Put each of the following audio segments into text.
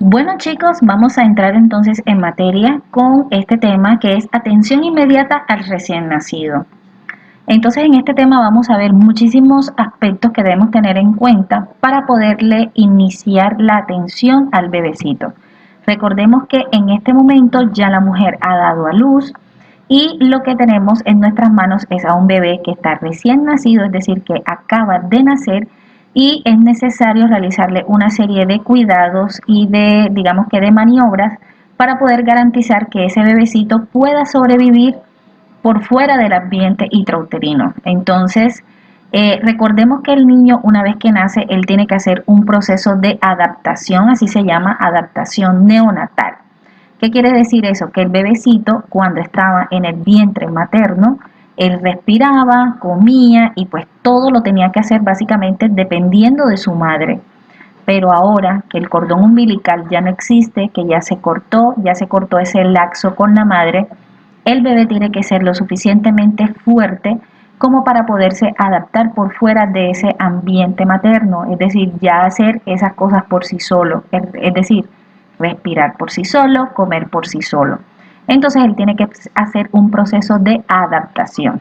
Bueno chicos, vamos a entrar entonces en materia con este tema que es atención inmediata al recién nacido. Entonces en este tema vamos a ver muchísimos aspectos que debemos tener en cuenta para poderle iniciar la atención al bebecito. Recordemos que en este momento ya la mujer ha dado a luz y lo que tenemos en nuestras manos es a un bebé que está recién nacido, es decir, que acaba de nacer y es necesario realizarle una serie de cuidados y de, digamos que de maniobras para poder garantizar que ese bebecito pueda sobrevivir por fuera del ambiente intrauterino. Entonces, recordemos que el niño una vez que nace, él tiene que hacer un proceso de adaptación, así se llama, adaptación neonatal. ¿Qué quiere decir eso? Que el bebecito cuando estaba en el vientre materno, él respiraba, comía y pues todo lo tenía que hacer básicamente dependiendo de su madre. Pero ahora que el cordón umbilical ya no existe, que ya se cortó ese laxo con la madre, el bebé tiene que ser lo suficientemente fuerte como para poderse adaptar por fuera de ese ambiente materno, es decir, ya hacer esas cosas por sí solo, es decir, respirar por sí solo, comer por sí solo. Entonces él tiene que hacer un proceso de adaptación.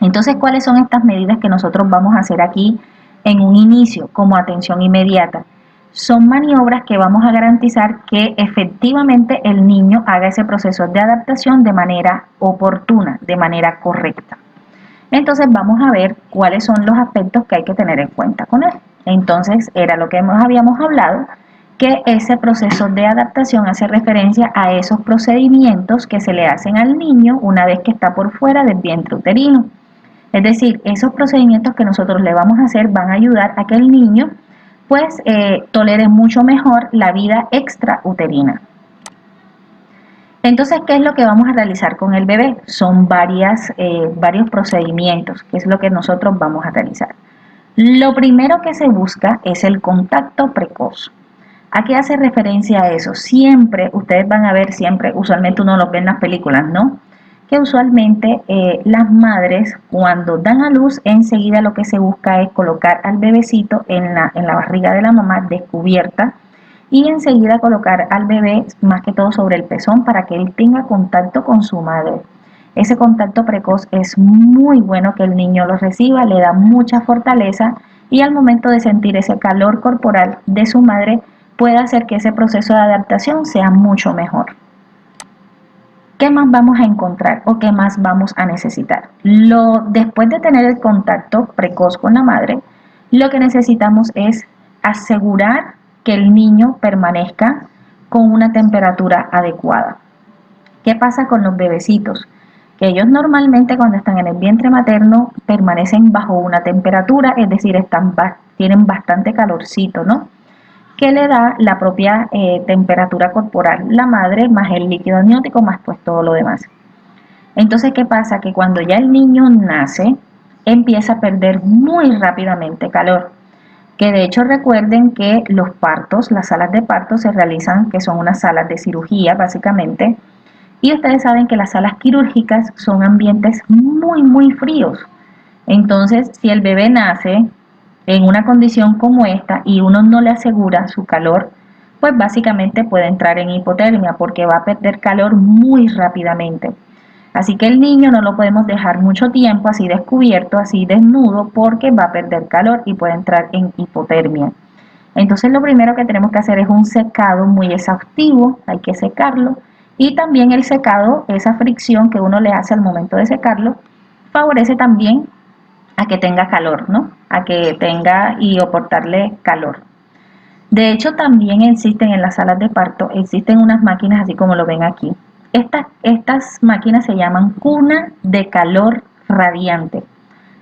Entonces, ¿cuáles son estas medidas que nosotros vamos a hacer aquí en un inicio como atención inmediata? Son maniobras que vamos a garantizar que efectivamente el niño haga ese proceso de adaptación de manera oportuna, de manera correcta. Entonces vamos a ver cuáles son los aspectos que hay que tener en cuenta con él. Entonces era lo que habíamos hablado, que ese proceso de adaptación hace referencia a esos procedimientos que se le hacen al niño una vez que está por fuera del vientre uterino. Es decir, esos procedimientos que nosotros le vamos a hacer van a ayudar a que el niño pues tolere mucho mejor la vida extrauterina. Entonces, ¿qué es lo que vamos a realizar con el bebé? Son varios procedimientos, que es lo que nosotros vamos a realizar. Lo primero que se busca es el contacto precoz. ¿A qué hace referencia a eso? Siempre, ustedes van a ver siempre, usualmente uno lo ve en las películas, ¿no? Que usualmente las madres cuando dan a luz enseguida lo que se busca es colocar al bebecito en la barriga de la mamá descubierta y enseguida colocar al bebé más que todo sobre el pezón para que él tenga contacto con su madre. Ese contacto precoz es muy bueno que el niño lo reciba, le da mucha fortaleza y al momento de sentir ese calor corporal de su madre puede hacer que ese proceso de adaptación sea mucho mejor. ¿Qué más vamos a encontrar o qué más vamos a necesitar? Después de tener el contacto precoz con la madre, lo que necesitamos es asegurar que el niño permanezca con una temperatura adecuada. ¿Qué pasa con los bebecitos? Que ellos normalmente cuando están en el vientre materno permanecen bajo una temperatura, es decir, tienen bastante calorcito, ¿no? Que le da la propia temperatura corporal, la madre más el líquido amniótico más pues todo lo demás. Entonces, ¿qué pasa? Que cuando ya el niño nace, empieza a perder muy rápidamente calor. Que de hecho recuerden que los partos, las salas de parto se realizan, que son unas salas de cirugía básicamente, y ustedes saben que las salas quirúrgicas son ambientes muy, muy fríos. Entonces, si el bebé nace en una condición como esta y uno no le asegura su calor, pues básicamente puede entrar en hipotermia porque va a perder calor muy rápidamente. Así que el niño no lo podemos dejar mucho tiempo así descubierto, así desnudo, porque va a perder calor y puede entrar en hipotermia. Entonces lo primero que tenemos que hacer es un secado muy exhaustivo, hay que secarlo, y también el secado, esa fricción que uno le hace al momento de secarlo, favorece también a que tenga calor, ¿no? A que tenga y aportarle calor. De hecho, también existen en las salas de parto, existen unas máquinas así como lo ven aquí. Estas máquinas se llaman cuna de calor radiante,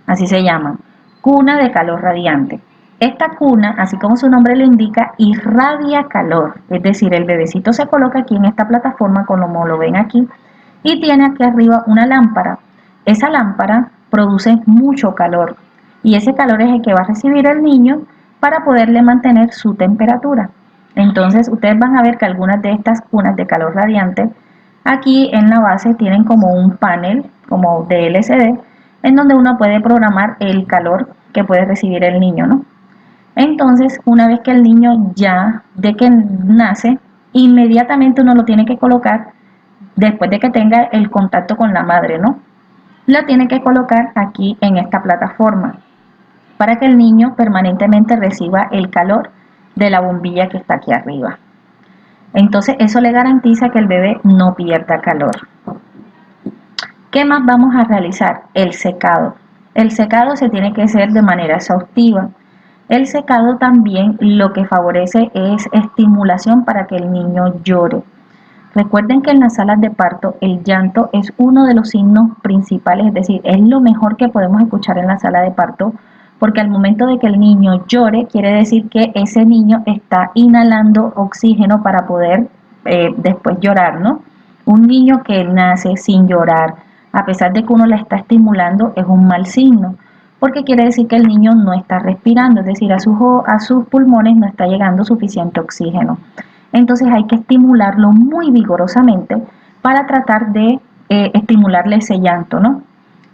así se llaman, cuna de calor radiante. Esta cuna, así como su nombre lo indica, irradia calor, es decir, el bebecito se coloca aquí en esta plataforma como lo ven aquí y tiene aquí arriba una lámpara. Esa lámpara produce mucho calor y ese calor es el que va a recibir el niño para poderle mantener su temperatura. Entonces ustedes van a ver que algunas de estas cunas de calor radiante aquí en la base tienen como un panel como de LCD en donde uno puede programar el calor que puede recibir el niño, ¿no? Entonces, una vez que el niño ya de que nace, inmediatamente uno lo tiene que colocar después de que tenga el contacto con la madre, ¿no? La tiene que colocar aquí en esta plataforma para que el niño permanentemente reciba el calor de la bombilla que está aquí arriba. Entonces eso le garantiza que el bebé no pierda calor. ¿Qué más vamos a realizar? El secado. El secado se tiene que hacer de manera exhaustiva. El secado también lo que favorece es estimulación para que el niño llore. Recuerden que en las salas de parto el llanto es uno de los signos principales, es decir, es lo mejor que podemos escuchar en la sala de parto, porque al momento de que el niño llore, quiere decir que ese niño está inhalando oxígeno para poder después llorar, ¿no? Un niño que nace sin llorar, a pesar de que uno la está estimulando, es un mal signo, porque quiere decir que el niño no está respirando, es decir, a sus pulmones no está llegando suficiente oxígeno. Entonces hay que estimularlo muy vigorosamente para tratar de estimularle ese llanto, ¿no?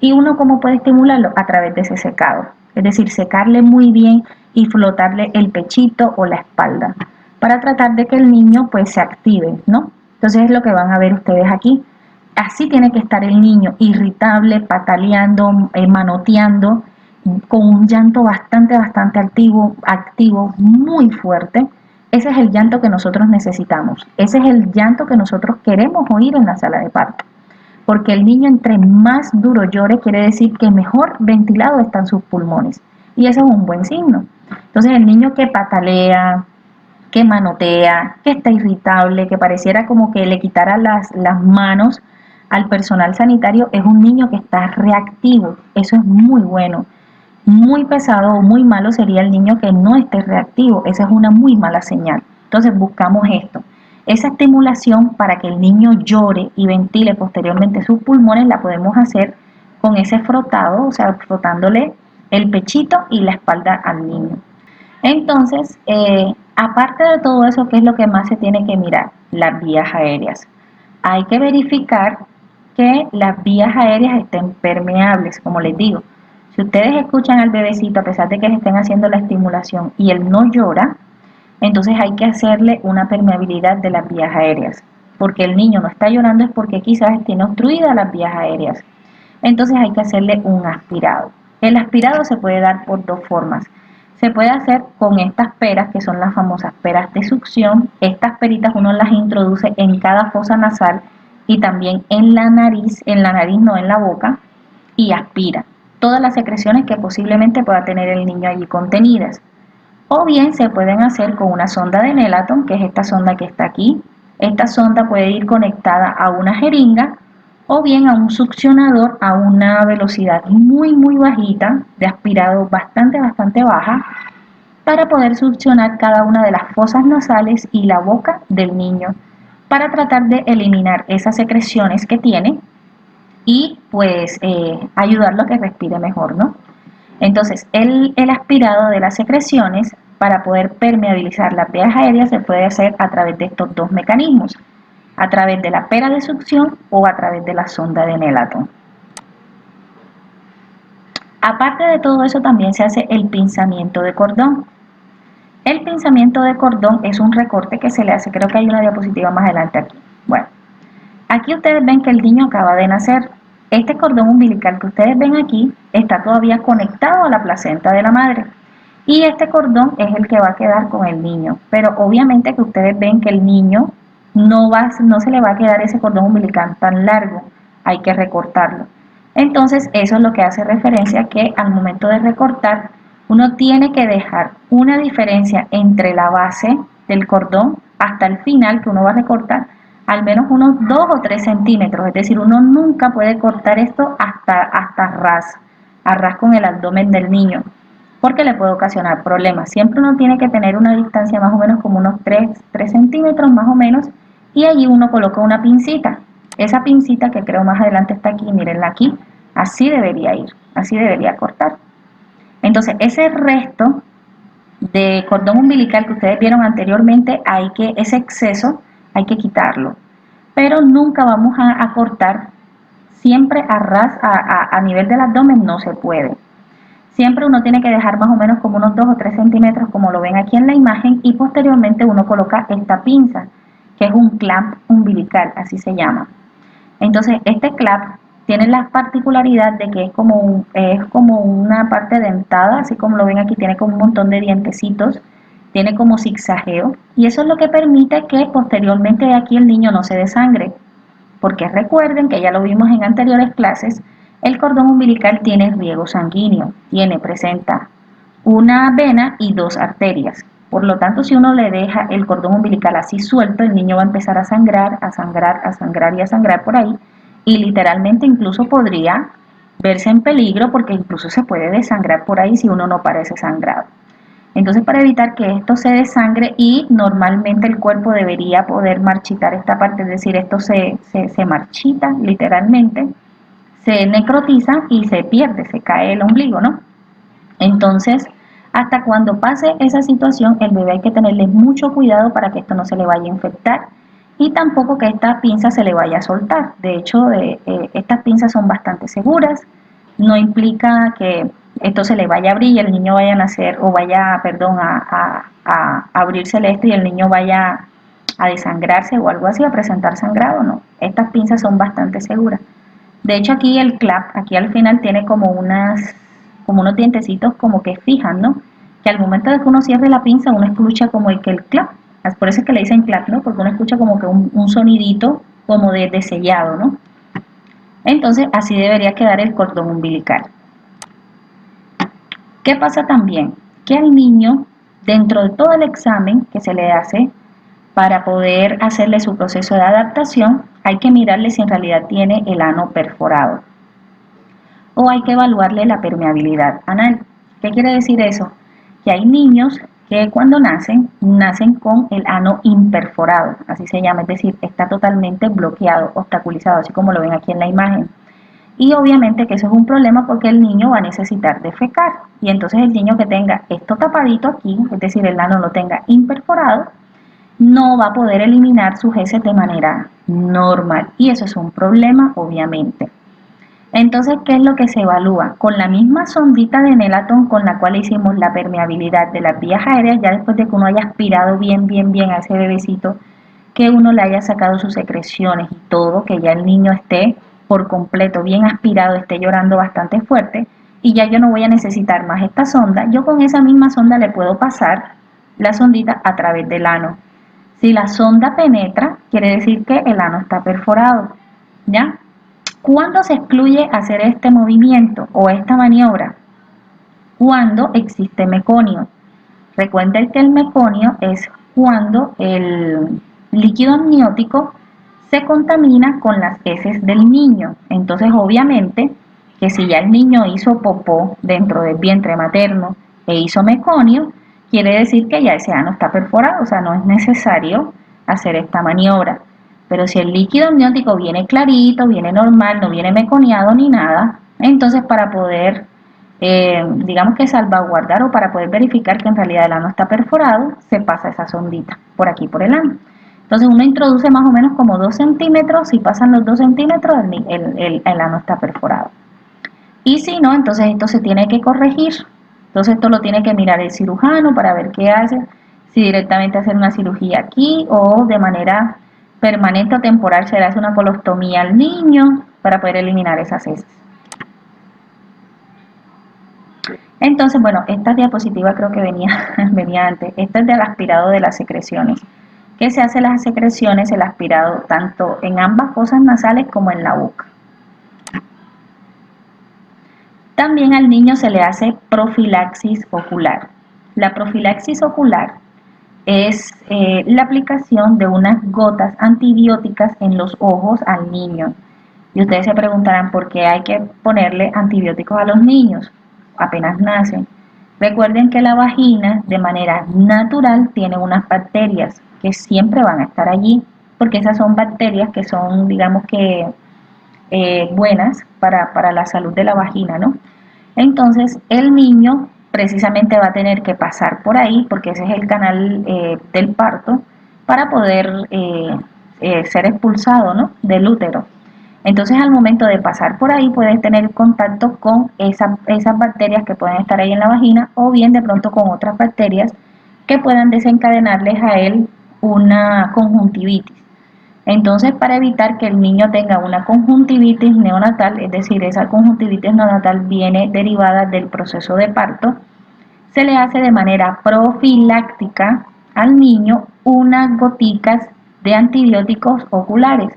¿Y uno cómo puede estimularlo? A través de ese secado. Es decir, secarle muy bien y flotarle el pechito o la espalda para tratar de que el niño pues se active, ¿no? Entonces es lo que van a ver ustedes aquí. Así tiene que estar el niño, irritable, pataleando, manoteando, con un llanto bastante activo, muy fuerte. Ese es el llanto que nosotros necesitamos. Ese es el llanto que nosotros queremos oír en la sala de parto. Porque el niño entre más duro llore quiere decir que mejor ventilado están sus pulmones. Y eso es un buen signo. Entonces el niño que patalea, que manotea, que está irritable, que pareciera como que le quitara las manos al personal sanitario, es un niño que está reactivo. Eso es muy bueno. Muy pesado o muy malo sería el niño que no esté reactivo. Esa es una muy mala señal. Entonces buscamos esto. Esa estimulación para que el niño llore y ventile posteriormente sus pulmones la podemos hacer con ese frotado, o sea, frotándole el pechito y la espalda al niño. Entonces, aparte de todo eso, ¿qué es lo que más se tiene que mirar? Las vías aéreas. Hay que verificar que las vías aéreas estén permeables, como les digo. Si ustedes escuchan al bebecito, a pesar de que le estén haciendo la estimulación y él no llora, entonces hay que hacerle una permeabilidad de las vías aéreas. Porque el niño no está llorando es porque quizás tiene obstruidas las vías aéreas. Entonces hay que hacerle un aspirado. El aspirado se puede dar por dos formas. Se puede hacer con estas peras, que son las famosas peras de succión. Estas peritas uno las introduce en cada fosa nasal y también en la nariz no en la boca, y aspira todas las secreciones que posiblemente pueda tener el niño allí contenidas. O bien se pueden hacer con una sonda de Nelaton, que es esta sonda que está aquí. Esta sonda puede ir conectada a una jeringa o bien a un succionador a una velocidad muy bajita, de aspirado bastante baja, para poder succionar cada una de las fosas nasales y la boca del niño, para tratar de eliminar esas secreciones que tiene y pues ayudarlo a que respire mejor, ¿no? Entonces, el aspirado de las secreciones para poder permeabilizar las vías aéreas se puede hacer a través de estos dos mecanismos, a través de la pera de succión o a través de la sonda de Nelaton. Aparte de todo eso, también se hace el pinzamiento de cordón. El pinzamiento de cordón es un recorte que se le hace, creo que hay una diapositiva más adelante aquí. Bueno, aquí ustedes ven que el niño acaba de nacer. Este cordón umbilical que ustedes ven aquí está todavía conectado a la placenta de la madre. Y este cordón es el que va a quedar con el niño. Pero obviamente que ustedes ven que el niño no se le va a quedar ese cordón umbilical tan largo. Hay que recortarlo. Entonces eso es lo que hace referencia a que al momento de recortar uno tiene que dejar una diferencia entre la base del cordón hasta el final que uno va a recortar, al menos unos 2 o 3 centímetros. Es decir, uno nunca puede cortar esto hasta a ras con el abdomen del niño, porque le puede ocasionar problemas. Siempre uno tiene que tener una distancia más o menos como unos 3 centímetros más o menos, y allí uno coloca una pincita. Esa pincita que creo más adelante está aquí, mírenla aquí, así debería ir, así debería cortar. Entonces, ese resto de cordón umbilical que ustedes vieron anteriormente, ese exceso hay que quitarlo. Pero nunca vamos a cortar siempre a ras, a nivel del abdomen no se puede. Siempre uno tiene que dejar más o menos como unos 2 o 3 centímetros, como lo ven aquí en la imagen, y posteriormente uno coloca esta pinza, que es un clamp umbilical, así se llama. Entonces, este clamp tiene la particularidad de que es como una parte dentada, así como lo ven aquí, tiene como un montón de dientecitos, tiene como zigzagueo, y eso es lo que permite que posteriormente de aquí el niño no se desangre, porque recuerden que ya lo vimos en anteriores clases, el cordón umbilical tiene riego sanguíneo, presenta una vena y dos arterias. Por lo tanto, si uno le deja el cordón umbilical así suelto, el niño va a empezar a sangrar, a sangrar, a sangrar y a sangrar por ahí, y literalmente incluso podría verse en peligro porque incluso se puede desangrar por ahí si uno no parece sangrado. Entonces, para evitar que esto se desangre, y normalmente el cuerpo debería poder marchitar esta parte, es decir, esto se marchita literalmente, se necrotiza y se pierde, se cae el ombligo, ¿no? Entonces, hasta cuando pase esa situación, el bebé hay que tenerle mucho cuidado para que esto no se le vaya a infectar y tampoco que esta pinza se le vaya a soltar. De hecho, estas pinzas son bastante seguras, no implica que esto se le vaya a abrir y el niño vaya a nacer o vaya, perdón, a abrírsele esto y el niño vaya a desangrarse o algo así, a presentar sangrado, no. Estas pinzas son bastante seguras. De hecho, aquí el clap, aquí al final tiene como unos dientecitos como que fijan, ¿no? Que al momento de que uno cierre la pinza, uno escucha como que el clap. Por eso es que le dicen clap, ¿no? Porque uno escucha como que un sonidito como de sellado, ¿no? Entonces, así debería quedar el cordón umbilical. ¿Qué pasa también? Que al niño, dentro de todo el examen que se le hace para poder hacerle su proceso de adaptación, hay que mirarle si en realidad tiene el ano perforado o hay que evaluarle la permeabilidad anal. ¿Qué quiere decir eso? Que hay niños que cuando nacen con el ano imperforado, así se llama, es decir, está totalmente bloqueado, obstaculizado, así como lo ven aquí en la imagen. Y obviamente que eso es un problema porque el niño va a necesitar defecar. Y entonces el niño que tenga esto tapadito aquí, es decir, el ano lo tenga imperforado, no va a poder eliminar sus heces de manera normal. Y eso es un problema, obviamente. Entonces, ¿qué es lo que se evalúa? Con la misma sondita de Nelaton con la cual hicimos la permeabilidad de las vías aéreas, ya después de que uno haya aspirado bien, bien, bien a ese bebecito, que uno le haya sacado sus secreciones y todo, que ya el niño esté por completo bien aspirado, esté llorando bastante fuerte, y ya yo no voy a necesitar más esta sonda, yo con esa misma sonda le puedo pasar la sondita a través del ano. Si la sonda penetra, quiere decir que el ano está perforado, ¿ya? ¿Cuándo se excluye hacer este movimiento o esta maniobra? Cuando existe meconio. Recuerden que el meconio es cuando el líquido amniótico se contamina con las heces del niño. Entonces, obviamente, que si ya el niño hizo popó dentro del vientre materno e hizo meconio, quiere decir que ya ese ano está perforado, o sea, no es necesario hacer esta maniobra. Pero si el líquido amniótico viene clarito, viene normal, no viene meconiado ni nada, entonces para poder, digamos que salvaguardar o para poder verificar que en realidad el ano está perforado, se pasa esa sondita por aquí, por el ano. Entonces uno introduce más o menos como 2 centímetros, si pasan los 2 centímetros el ano está perforado. Y si no, entonces esto se tiene que corregir. Entonces esto lo tiene que mirar el cirujano para ver qué hace, si directamente hacer una cirugía aquí o de manera permanente o temporal se le hace una colostomía al niño para poder eliminar esas heces. Entonces, bueno, esta diapositiva creo que venía antes. Esta es del aspirado de las secreciones. ¿Qué se hace las secreciones? El aspirado tanto en ambas fosas nasales como en la boca. También al niño se le hace profilaxis ocular. La profilaxis ocular es la aplicación de unas gotas antibióticas en los ojos al niño. Y ustedes se preguntarán por qué hay que ponerle antibióticos a los niños apenas nacen. Recuerden que la vagina de manera natural tiene unas bacterias que siempre van a estar allí, porque esas son bacterias que son, digamos que, buenas para la salud de la vagina, ¿no? Entonces, el niño precisamente va a tener que pasar por ahí, porque ese es el canal del parto, para poder ser expulsado, ¿no?, del útero. Entonces al momento de pasar por ahí puedes tener contacto con esas bacterias que pueden estar ahí en la vagina o bien de pronto con otras bacterias que puedan desencadenarles a él una conjuntivitis. Entonces, para evitar que el niño tenga una conjuntivitis neonatal, es decir, esa conjuntivitis neonatal viene derivada del proceso de parto, se le hace de manera profiláctica al niño unas goticas de antibióticos oculares.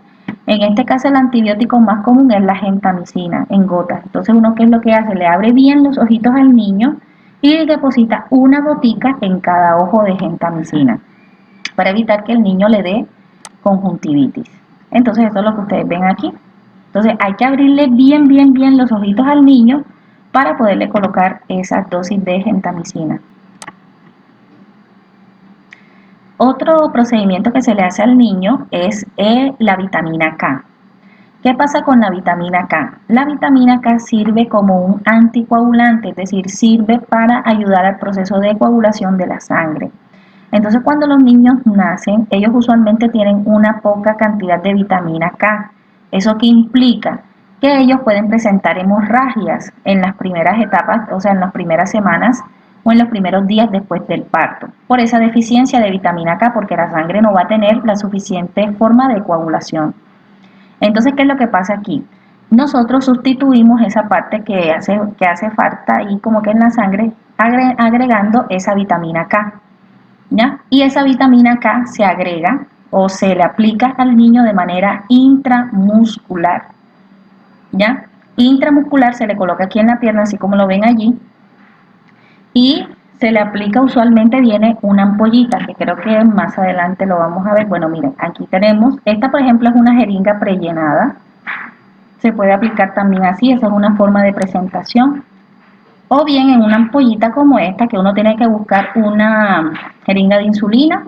En este caso el antibiótico más común es la gentamicina en gotas. Entonces uno, ¿qué es lo que hace? Le abre bien los ojitos al niño y deposita una gotica en cada ojo de gentamicina para evitar que el niño le dé conjuntivitis. Entonces eso es lo que ustedes ven aquí. Entonces hay que abrirle bien, bien, bien los ojitos al niño para poderle colocar esa dosis de gentamicina. Otro procedimiento que se le hace al niño es la vitamina K. ¿Qué pasa con la vitamina K? La vitamina K sirve como un anticoagulante, es decir, sirve para ayudar al proceso de coagulación de la sangre. Entonces, cuando los niños nacen, ellos usualmente tienen una poca cantidad de vitamina K. ¿Eso qué implica? Que ellos pueden presentar hemorragias en las primeras etapas, o sea, en las primeras semanas o en los primeros días después del parto, por esa deficiencia de vitamina K, porque la sangre no va a tener la suficiente forma de coagulación. Entonces, ¿qué es lo que pasa aquí? Nosotros sustituimos esa parte que hace falta y como que en la sangre, agregando esa vitamina K. ¿Ya? Y esa vitamina K se agrega o se le aplica al niño de manera intramuscular. ¿Ya? Intramuscular se le coloca aquí en la pierna, así como lo ven allí, y se le aplica usualmente, viene una ampollita, que creo que más adelante lo vamos a ver. Bueno, miren, aquí tenemos, esta por ejemplo es una jeringa prellenada, se puede aplicar también así, esa es una forma de presentación. O bien en una ampollita como esta, que uno tiene que buscar una jeringa de insulina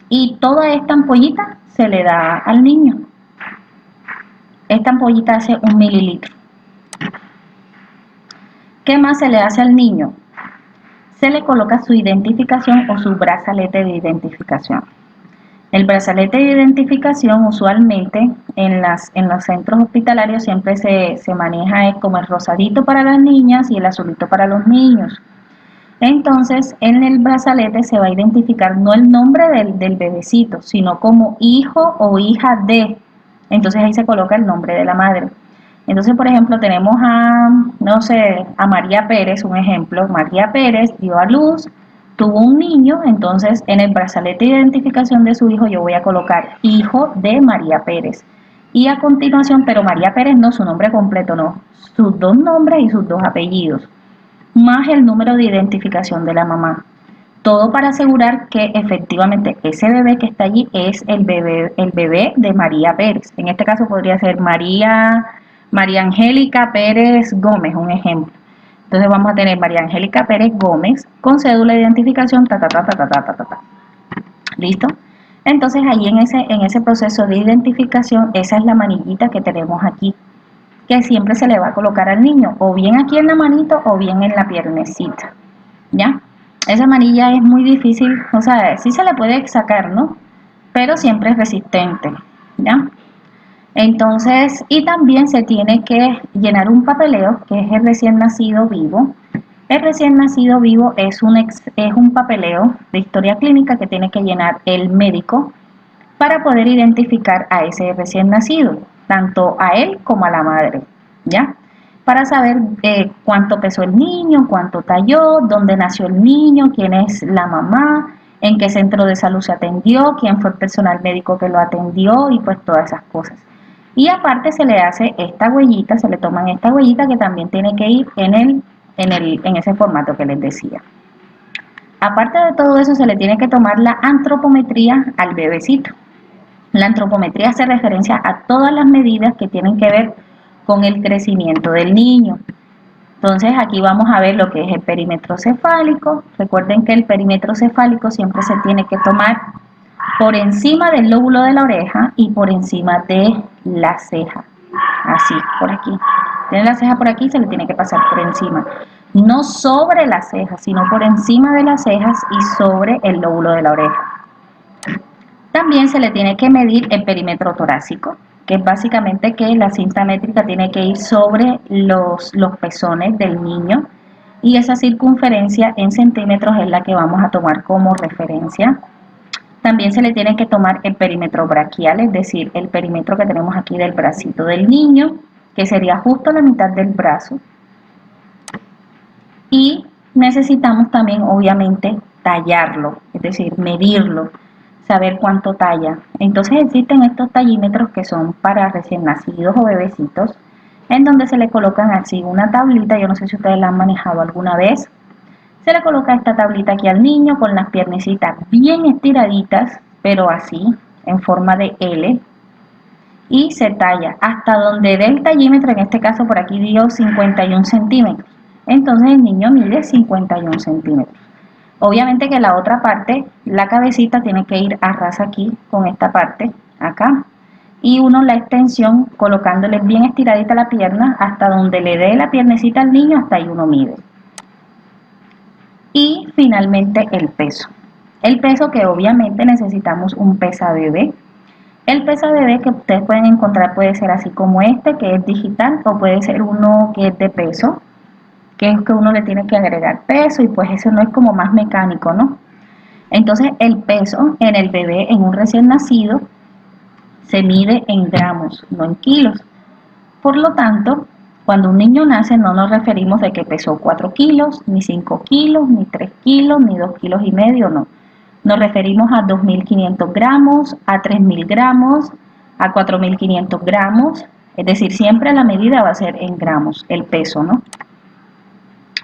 y toda esta ampollita se le da al niño. Esta ampollita hace 1 mililitro. ¿Qué más se le hace al niño? Se le coloca su identificación o su brazalete de identificación. El brazalete de identificación usualmente en los centros hospitalarios siempre se maneja como el rosadito para las niñas y el azulito para los niños. Entonces, en el brazalete se va a identificar no el nombre del bebecito, sino como hijo o hija de. Entonces ahí se coloca el nombre de la madre. Entonces, por ejemplo, tenemos no sé, a María Pérez, un ejemplo. María Pérez dio a luz, tuvo un niño, entonces en el brazalete de identificación de su hijo yo voy a colocar hijo de María Pérez. Y a continuación, pero María Pérez no, su nombre completo no, sus 2 nombres y sus 2 apellidos, más el número de identificación de la mamá. Todo para asegurar que efectivamente ese bebé que está allí es el bebé de María Pérez. En este caso podría ser María Angélica Pérez Gómez, un ejemplo. Entonces vamos a tener María Angélica Pérez Gómez con cédula de identificación, ¿Listo? Entonces ahí en ese proceso de identificación, esa es la manillita que tenemos aquí, que siempre se le va a colocar al niño, o bien aquí en la manito o bien en la piernecita, ¿ya? Esa manilla es muy difícil, o sea, sí se le puede sacar, ¿no? Pero siempre es resistente, ¿ya? Entonces, y también se tiene que llenar un papeleo, que es el recién nacido vivo. El recién nacido vivo es un papeleo de historia clínica que tiene que llenar el médico para poder identificar a ese recién nacido, tanto a él como a la madre, ¿ya? Para saber cuánto pesó el niño, cuánto talló, dónde nació el niño, quién es la mamá, en qué centro de salud se atendió, quién fue el personal médico que lo atendió y pues todas esas cosas. Y aparte se le hace esta huellita, se le toman esta huellita que también tiene que ir en ese formato que les decía. Aparte de todo eso se le tiene que tomar la antropometría al bebecito. La antropometría hace referencia a todas las medidas que tienen que ver con el crecimiento del niño. Entonces aquí vamos a ver lo que es el perímetro cefálico. Recuerden que el perímetro cefálico siempre se tiene que tomar por encima del lóbulo de la oreja y por encima de la ceja. Así, por aquí. Tiene la ceja por aquí, se le tiene que pasar por encima. No sobre la ceja, sino por encima de las cejas y sobre el lóbulo de la oreja. También se le tiene que medir el perímetro torácico. que es básicamente que la cinta métrica tiene que ir sobre los pezones del niño y esa circunferencia en centímetros es la que vamos a tomar como referencia. También se le tiene que tomar el perímetro braquial, es decir, el perímetro que tenemos aquí del bracito del niño, que sería justo la mitad del brazo. Y necesitamos también, obviamente, tallarlo, es decir, medirlo, saber cuánto talla. Entonces existen estos tallímetros que son para recién nacidos o bebecitos, en donde se le colocan así una tablita, yo no sé si ustedes la han manejado alguna vez. Se le coloca esta tablita aquí al niño con las piernecitas bien estiraditas, pero así, en forma de L, y se talla hasta donde dé el tallímetro, en este caso por aquí dio 51 centímetros. Entonces el niño mide 51 centímetros. Obviamente que la otra parte, la cabecita tiene que ir a ras aquí, con esta parte, acá. Y uno la extensión colocándole bien estiradita la pierna hasta donde le dé la piernecita al niño, hasta ahí uno mide. Y finalmente el peso. El peso que obviamente necesitamos un pesa bebé. El pesa bebé que ustedes pueden encontrar puede ser así como este, que es digital, o puede ser uno que es de peso, que es que uno le tiene que agregar peso y pues eso no es como más mecánico, ¿no? Entonces el peso en el bebé, en un recién nacido, se mide en gramos, no en kilos. Por lo tanto, cuando un niño nace no nos referimos de que pesó 4 kilos, ni 5 kilos, ni 3 kilos, ni 2 kilos y medio, no. Nos referimos a 2.500 gramos, a 3.000 gramos, a 4.500 gramos, es decir, siempre la medida va a ser en gramos, el peso, ¿no?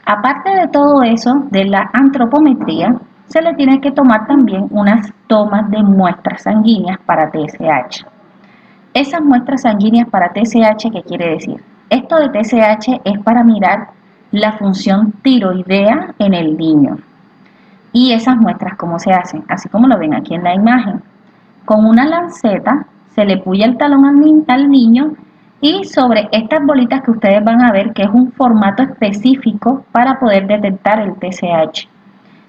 Aparte de todo eso, de la antropometría, se le tiene que tomar también unas tomas de muestras sanguíneas para TSH. Esas muestras sanguíneas para TSH, ¿qué quiere decir? Esto de TSH es para mirar la función tiroidea en el niño. Y esas muestras, ¿cómo se hacen? Así como lo ven aquí en la imagen. Con una lanceta se le puya el talón al niño y sobre estas bolitas que ustedes van a ver, que es un formato específico para poder detectar el TSH.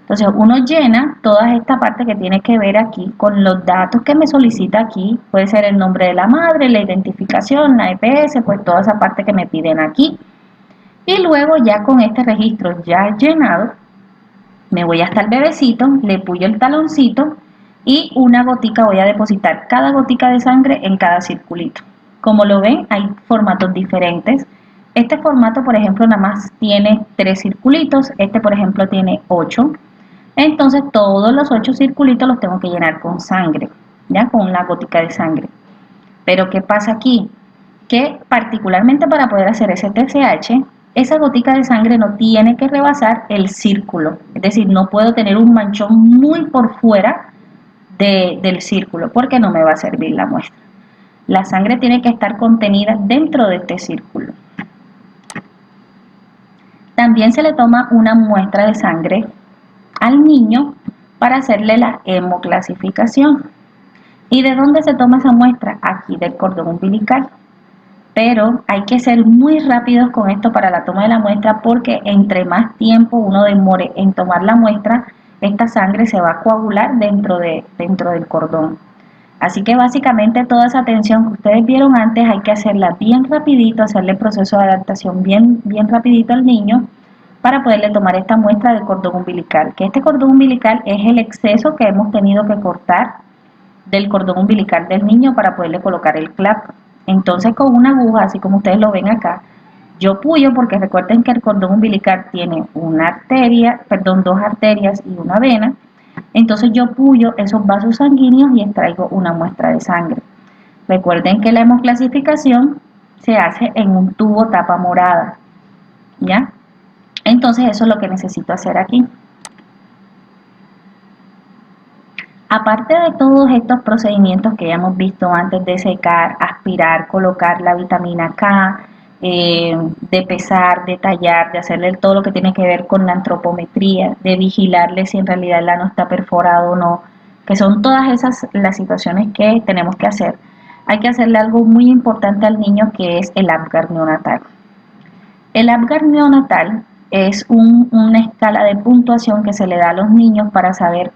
Entonces uno llena toda esta parte que tiene que ver aquí con los datos que me solicita aquí, puede ser el nombre de la madre, la identificación, la EPS, pues toda esa parte que me piden aquí. Y luego ya con este registro ya llenado, me voy hasta el bebecito, le puyo el taloncito y una gotica voy a depositar cada gotica de sangre en cada circulito. Como lo ven, hay formatos diferentes. Este formato, por ejemplo, nada más tiene 3 circulitos, este por ejemplo tiene 8. Entonces todos los 8 circulitos los tengo que llenar con sangre, ya con una gotica de sangre. Pero ¿qué pasa aquí? Que particularmente para poder hacer ese TSH, esa gotica de sangre no tiene que rebasar el círculo. Es decir, no puedo tener un manchón muy por fuera del círculo porque no me va a servir la muestra. La sangre tiene que estar contenida dentro de este círculo. También se le toma una muestra de sangre al niño para hacerle la hemoclasificación. ¿Y de dónde se toma esa muestra? Aquí del cordón umbilical. Pero hay que ser muy rápidos con esto para la toma de la muestra porque entre más tiempo uno demore en tomar la muestra, esta sangre se va a coagular dentro del cordón. Así que básicamente toda esa atención que ustedes vieron antes hay que hacerla bien rapidito, hacerle el proceso de adaptación bien rapidito al niño para poderle tomar esta muestra del cordón umbilical. Que este cordón umbilical es el exceso que hemos tenido que cortar del cordón umbilical del niño para poderle colocar el clap. Entonces con una aguja, así como ustedes lo ven acá, yo puyo, porque recuerden que el cordón umbilical tiene una arteria, perdón, 2 arterias y una vena. Entonces yo puyo esos vasos sanguíneos y extraigo una muestra de sangre. Recuerden que la hemoclasificación se hace en un tubo tapa morada, ¿ya? Entonces eso es lo que necesito hacer aquí. Aparte de todos estos procedimientos que ya hemos visto antes de secar, aspirar, colocar la vitamina K, de pesar, de tallar, de hacerle todo lo que tiene que ver con la antropometría, de vigilarle si en realidad el ano está perforado o no, que son todas esas las situaciones que tenemos que hacer. Hay que hacerle algo muy importante al niño que es el Apgar neonatal. El Apgar neonatal es una escala de puntuación que se le da a los niños para saber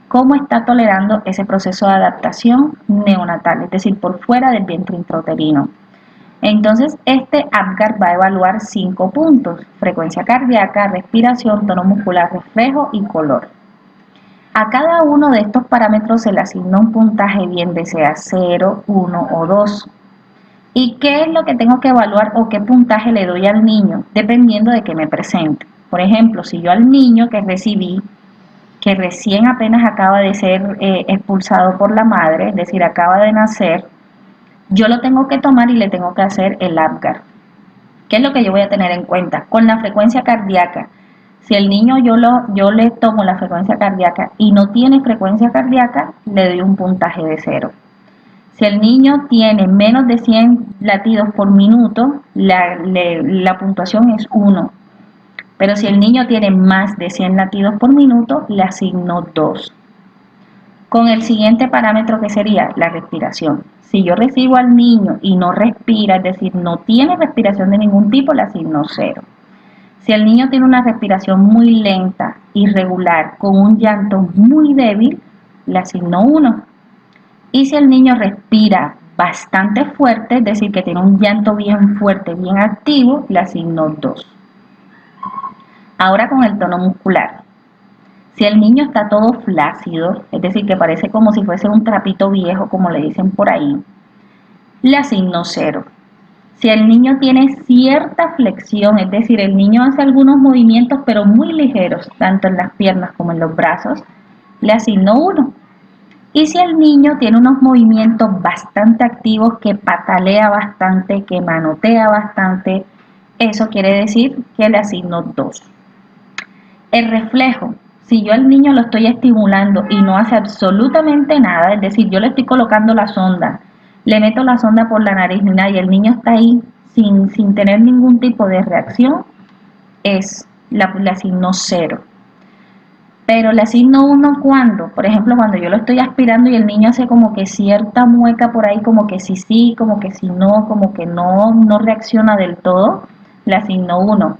cómo está tolerando ese proceso de adaptación neonatal, es decir, por fuera del vientre intrauterino. Entonces, este APGAR va a evaluar 5 puntos: frecuencia cardíaca, respiración, tono muscular, reflejo y color. A cada uno de estos parámetros se le asigna un puntaje, bien desea 0, 1 o 2. ¿Y qué es lo que tengo que evaluar o qué puntaje le doy al niño? Dependiendo de que me presente. Por ejemplo, si yo al niño que recibí, que recién apenas acaba de ser expulsado por la madre, es decir, acaba de nacer, yo lo tengo que tomar y le tengo que hacer el APGAR. ¿Qué es lo que yo voy a tener en cuenta? Con la frecuencia cardíaca. Si el niño yo le tomo la frecuencia cardíaca y no tiene frecuencia cardíaca, le doy un puntaje de 0. Si el niño tiene menos de 100 latidos por minuto, la puntuación es 1. Pero si el niño tiene más de 100 latidos por minuto, le asigno 2. Con el siguiente parámetro, que sería la respiración. Si yo recibo al niño y no respira, es decir, no tiene respiración de ningún tipo, le asigno 0. Si el niño tiene una respiración muy lenta, irregular, con un llanto muy débil, le asigno 1. Y si el niño respira bastante fuerte, es decir, que tiene un llanto bien fuerte, bien activo, le asigno 2. Ahora con el tono muscular. Si el niño está todo flácido, es decir, que parece como si fuese un trapito viejo, como le dicen por ahí, le asigno 0. Si el niño tiene cierta flexión, es decir, el niño hace algunos movimientos pero muy ligeros, tanto en las piernas como en los brazos, le asigno 1. Y si el niño tiene unos movimientos bastante activos, que patalea bastante, que manotea bastante, eso quiere decir que le asigno 2. El reflejo. Si yo al niño lo estoy estimulando y no hace absolutamente nada, es decir, yo le estoy colocando la sonda, le meto la sonda por la nariz ni nada, y el niño está ahí sin tener ningún tipo de reacción, le asigno 0. Pero le asigno 1 cuando, por ejemplo, cuando yo lo estoy aspirando y el niño hace como que cierta mueca por ahí, como que sí, como que si no, como que no reacciona del todo, le asigno 1.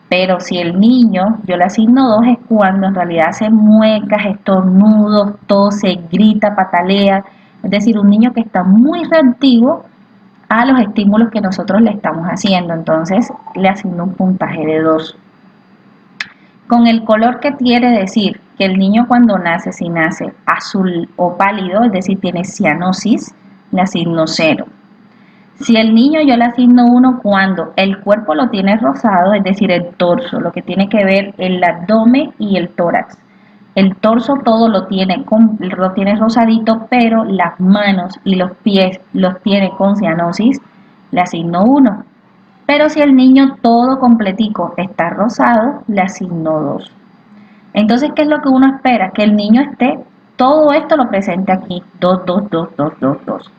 Pero si el niño, yo le asigno 2, es cuando en realidad hace muecas, estornudos, tose, grita, patalea. Es decir, un niño que está muy reactivo a los estímulos que nosotros le estamos haciendo. Entonces le asigno un puntaje de 2. Con el color, que quiere decir que el niño cuando nace, si nace azul o pálido, es decir, tiene cianosis, le asigno 0. Si el niño yo le asigno 1 cuando el cuerpo lo tiene rosado, es decir, el torso, lo que tiene que ver el abdomen y el tórax. El torso todo lo tiene rosadito, pero las manos y los pies los tiene con cianosis, le asigno 1. Pero si el niño todo completico está rosado, le asigno 2. Entonces, ¿qué es lo que uno espera? Que el niño esté, todo esto lo presente aquí, 2, 2, 2, 2, 2, 2.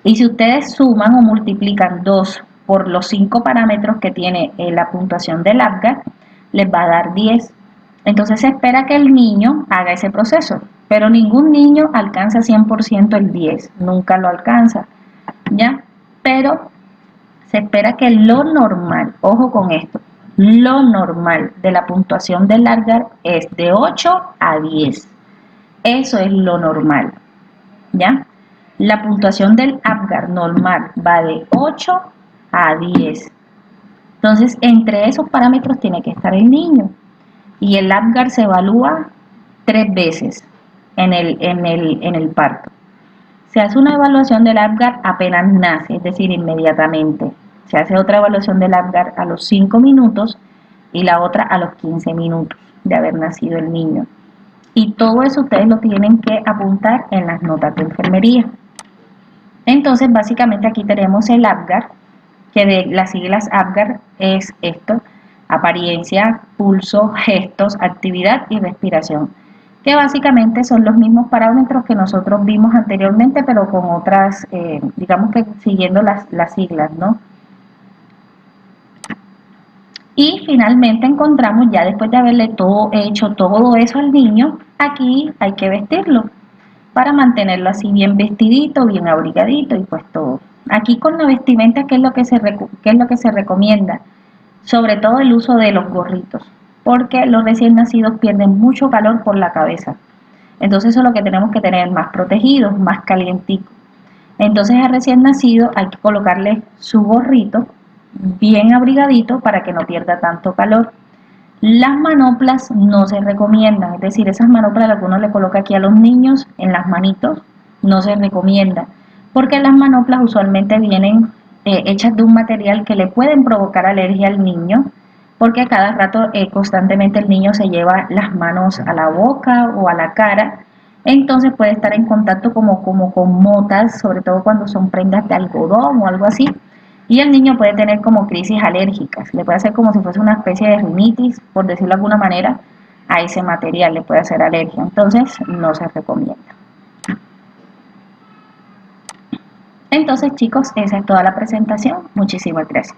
Y si ustedes suman o multiplican 2 por los 5 parámetros que tiene la puntuación del APGAR, les va a dar 10. Entonces se espera que el niño haga ese proceso, pero ningún niño alcanza 100% el 10, nunca lo alcanza, ¿ya? Pero se espera que lo normal, ojo con esto, lo normal de la puntuación del APGAR es de 8 a 10. Eso es lo normal, ¿ya? La puntuación del APGAR normal va de 8 a 10. Entonces, entre esos parámetros tiene que estar el niño. Y el APGAR se evalúa 3 veces en el parto. Se hace una evaluación del APGAR apenas nace, es decir, inmediatamente. Se hace otra evaluación del APGAR a los 5 minutos y la otra a los 15 minutos de haber nacido el niño. Y todo eso ustedes lo tienen que apuntar en las notas de enfermería. Entonces, básicamente aquí tenemos el APGAR, que de las siglas APGAR es esto: apariencia, pulso, gestos, actividad y respiración, que básicamente son los mismos parámetros que nosotros vimos anteriormente, pero con otras, digamos que siguiendo las siglas, ¿no? Y finalmente encontramos, ya después de haberle hecho todo eso al niño, aquí hay que vestirlo para mantenerlo así bien vestidito, bien abrigadito y pues todo. Aquí con la vestimenta, ¿qué es lo que se recomienda? Sobre todo el uso de los gorritos, porque los recién nacidos pierden mucho calor por la cabeza. Entonces eso es lo que tenemos que tener más protegidos, más calientico. Entonces al recién nacido hay que colocarle su gorrito bien abrigadito para que no pierda tanto calor. Las manoplas no se recomiendan, es decir, esas manoplas que uno le coloca aquí a los niños en las manitos, no se recomienda, porque las manoplas usualmente vienen hechas de un material que le pueden provocar alergia al niño, porque a cada rato constantemente el niño se lleva las manos a la boca o a la cara, entonces puede estar en contacto como con motas, sobre todo cuando son prendas de algodón o algo así, y el niño puede tener como crisis alérgicas, le puede hacer como si fuese una especie de rinitis, por decirlo de alguna manera, a ese material le puede hacer alergia, entonces no se recomienda. Entonces chicos, esa es toda la presentación, muchísimas gracias.